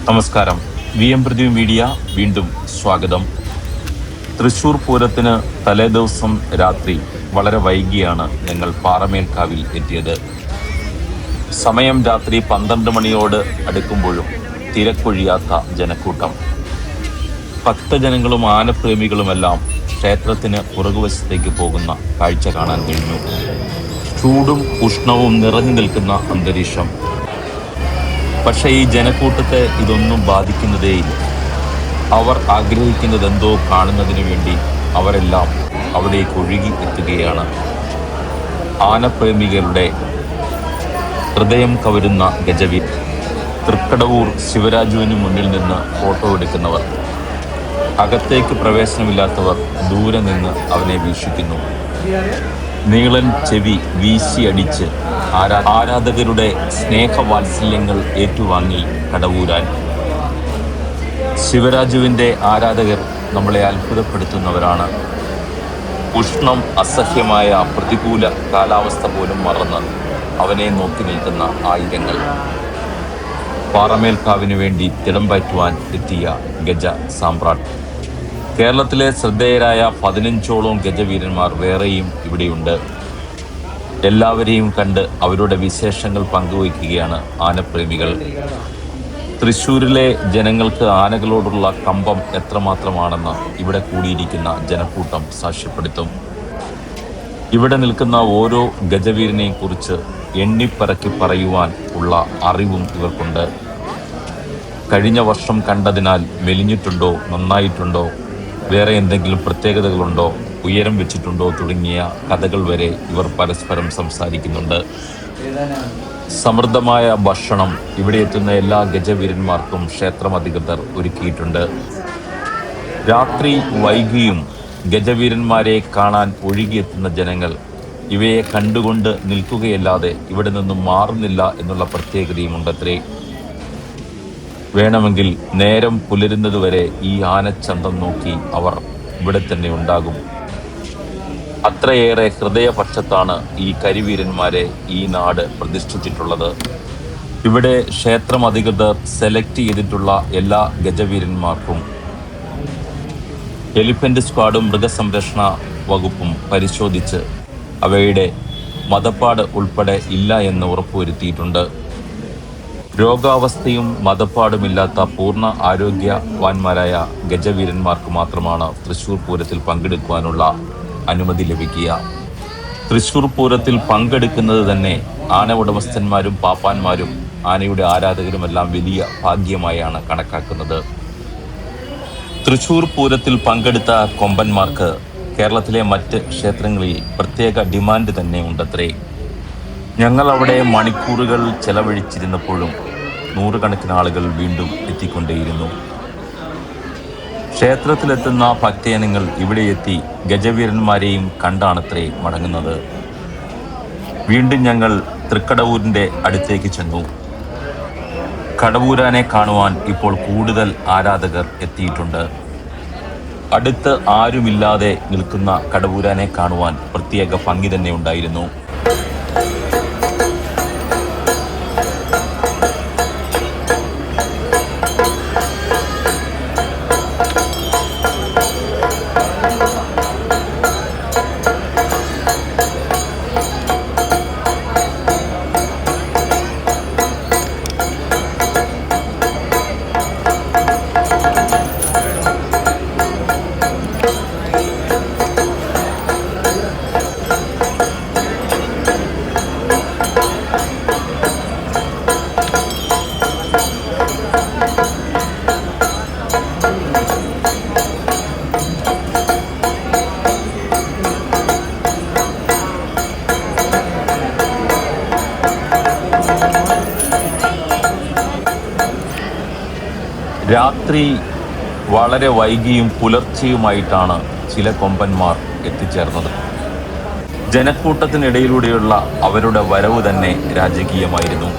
നമസ്കാരം. പൃഥ്വി മീഡിയ വീണ്ടും സ്വാഗതം. തൃശൂർ പൂരത്തിന് തലേദിവസം രാത്രി വളരെ വൈകിയാണ് ഞങ്ങൾ പാറമേൽക്കാവിൽ എത്തിയത്. സമയം രാത്രി 12 മണിയോട് അടുക്കുമ്പോഴും തിരക്കൊഴിയാത്ത ജനക്കൂട്ടം. ഭക്തജനങ്ങളും ആനപ്രേമികളുമെല്ലാം ക്ഷേത്രത്തിന് പുറകുവശത്തേക്ക് പോകുന്ന കാഴ്ച കാണാൻ കഴിഞ്ഞു. ചൂടും ഉഷ്ണവും നിറഞ്ഞു നിൽക്കുന്ന അന്തരീക്ഷം. പക്ഷേ ഈ ജനക്കൂട്ടത്തെ ഇതൊന്നും ബാധിക്കുന്നതേയില്ല. അവർ ആഗ്രഹിക്കുന്നതെന്തോ കാണുന്നതിനു വേണ്ടി അവരെല്ലാം അവിടേക്ക് ഒഴുകി എത്തുകയാണ്. ആനപ്രേമികളുടെ ഹൃദയം കവരുന്ന ഗജവീർ. തൃക്കടവൂർ ശിവരാജുവിന് മുന്നിൽ നിന്ന് ഫോട്ടോ എടുക്കുന്നവർ, അകത്തേക്ക് പ്രവേശനമില്ലാത്തവർ ദൂരെ നിന്ന് അവനെ വീക്ഷിക്കുന്നു. നീളൻ ചെവി വീശിയടിച്ച് ആരാധകരുടെ സ്നേഹവാത്സല്യങ്ങൾ ഏറ്റുവാങ്ങി കടവൂരാൻ. ശിവരാജുവിൻ്റെ ആരാധകർ നമ്മളെ അത്ഭുതപ്പെടുത്തുന്നവരാണ്. ഉഷ്ണം, അസഹ്യമായ പ്രതികൂല കാലാവസ്ഥ പോലും മറന്ന് അവനെ നോക്കി നിൽക്കുന്ന ആയിരങ്ങൾ. പാറമേൽക്കാവിനു വേണ്ടി തിടമ്പറ്റുവാൻ എത്തിയ ഗജ സാമ്രാട്ട്. കേരളത്തിലെ ശ്രദ്ധേയരായ 15ഓളം ഗജവീരന്മാർ വേറെയും ഇവിടെയുണ്ട്. എല്ലാവരെയും കണ്ട് അവരുടെ വിശേഷങ്ങൾ പങ്കുവയ്ക്കുകയാണ് ആനപ്രേമികൾ. തൃശ്ശൂരിലെ ജനങ്ങൾക്ക് ആനകളോടുള്ള കമ്പം എത്രമാത്രമാണെന്ന് ഇവിടെ കൂടിയിരിക്കുന്ന ജനക്കൂട്ടം സാക്ഷ്യപ്പെടുത്തും. ഇവിടെ നിൽക്കുന്ന ഓരോ ഗജവീരനെയും കുറിച്ച് എണ്ണിപ്പറക്കി പറയുവാൻ ഉള്ള അറിവും ഇവർക്കുണ്ട്. കഴിഞ്ഞ വർഷം കണ്ടതിനാൽ മെലിഞ്ഞിട്ടുണ്ടോ, നന്നായിട്ടുണ്ടോ, വേറെ എന്തെങ്കിലും പ്രത്യേകതകളുണ്ടോ, ഉയരം വെച്ചിട്ടുണ്ടോ തുടങ്ങിയ കഥകൾ വരെ ഇവർ പരസ്പരം സംസാരിക്കുന്നുണ്ട്. സമൃദ്ധമായ ഭക്ഷണം ഇവിടെ എത്തുന്ന എല്ലാ ഗജവീരന്മാർക്കും ക്ഷേത്രം അധികൃതർ ഒരുക്കിയിട്ടുണ്ട്. രാത്രി വൈകിയും ഗജവീരന്മാരെ കാണാൻ ഒഴുകിയെത്തുന്ന ജനങ്ങൾ ഇവയെ കണ്ടുകൊണ്ട് നിൽക്കുകയല്ലാതെ ഇവിടെ നിന്നും മാറുന്നില്ല എന്നുള്ള പ്രത്യേകതയുമുണ്ടത്രേ. വേണമെങ്കിൽ നേരം പുലരുന്നതുവരെ ഈ ആനച്ചന്തം നോക്കി അവർ ഇവിടെ തന്നെ ഉണ്ടാകും. അത്രയേറെ ഹൃദയപക്ഷത്താണ് ഈ കരിവീരന്മാരെ ഈ നാട് പ്രതിഷ്ഠിച്ചിട്ടുള്ളത്. ഇവിടെ ക്ഷേത്രം അധികൃതർ സെലക്ട് ചെയ്തിട്ടുള്ള എല്ലാ ഗജവീരന്മാർക്കും എലിഫന്റ് സ്ക്വാഡും മൃഗസംരക്ഷണ വകുപ്പും പരിശോധിച്ച് അവയുടെ മദപ്പാട് ഉൾപ്പെടെ ഇല്ല എന്ന് ഉറപ്പുവരുത്തിയിട്ടുണ്ട്. രോഗാവസ്ഥയും മദപ്പാടുമില്ലാത്ത പൂർണ്ണ ആരോഗ്യവാന്മാരായ ഗജവീരന്മാർക്ക് മാത്രമാണ് തൃശ്ശൂർ പൂരത്തിൽ പങ്കെടുക്കുവാനുള്ള അനുമതി ലഭിക്കുക. തൃശ്ശൂർ പൂരത്തിൽ പങ്കെടുക്കുന്നത് തന്നെ ആന ഉടമസ്ഥന്മാരും പാപ്പാന്മാരും ആനയുടെ ആരാധകരുമെല്ലാം വലിയ ഭാഗ്യമായാണ് കണക്കാക്കുന്നത്. തൃശ്ശൂർ പൂരത്തിൽ പങ്കെടുത്ത കൊമ്പന്മാർക്ക് കേരളത്തിലെ മറ്റ് ക്ഷേത്രങ്ങളിൽ പ്രത്യേക ഡിമാൻഡ് തന്നെ ഉണ്ടത്രേ. ഞങ്ങൾ അവിടെ മണിക്കൂറുകൾ ചെലവഴിച്ചിരുന്നപ്പോഴും നൂറുകണക്കിന് ആളുകൾ വീണ്ടും എത്തിക്കൊണ്ടേയിരുന്നു. ക്ഷേത്രത്തിലെത്തുന്ന ഭക്തജനങ്ങൾ ഇവിടെ എത്തി ഗജവീരന്മാരെയും കണ്ടാണത്രേ മടങ്ങുന്നത്. വീണ്ടും ഞങ്ങൾ തൃക്കടവൂരിൻ്റെ അടുത്തേക്ക് ചെന്നു. കടവൂരാനെ കാണുവാൻ ഇപ്പോൾ കൂടുതൽ ആരാധകർ എത്തിയിട്ടുണ്ട്. അടുത്ത് ആരുമില്ലാതെ നിൽക്കുന്ന കടവൂരാനെ കാണുവാൻ പ്രത്യേക ഭംഗി തന്നെ ഉണ്ടായിരുന്നു. രാത്രി വളരെ വൈകിയും പുലർച്ചെയുമായിട്ടാണ് ചില കൊമ്പന്മാർ എത്തിച്ചേർന്നത്. ജനക്കൂട്ടത്തിനിടയിലൂടെയുള്ള അവരുടെ വരവ് തന്നെ രാജകീയമായിരുന്നു.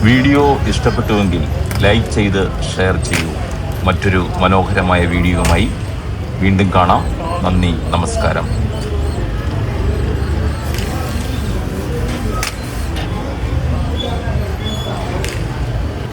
വീഡിയോ ഇഷ്ടപ്പെട്ടുവെങ്കിൽ ലൈക്ക് ചെയ്ത് ഷെയർ ചെയ്യൂ. മറ്റൊരു മനോഹരമായ വീഡിയോയുമായി വീണ്ടും കാണാം. നന്ദി, നമസ്കാരം.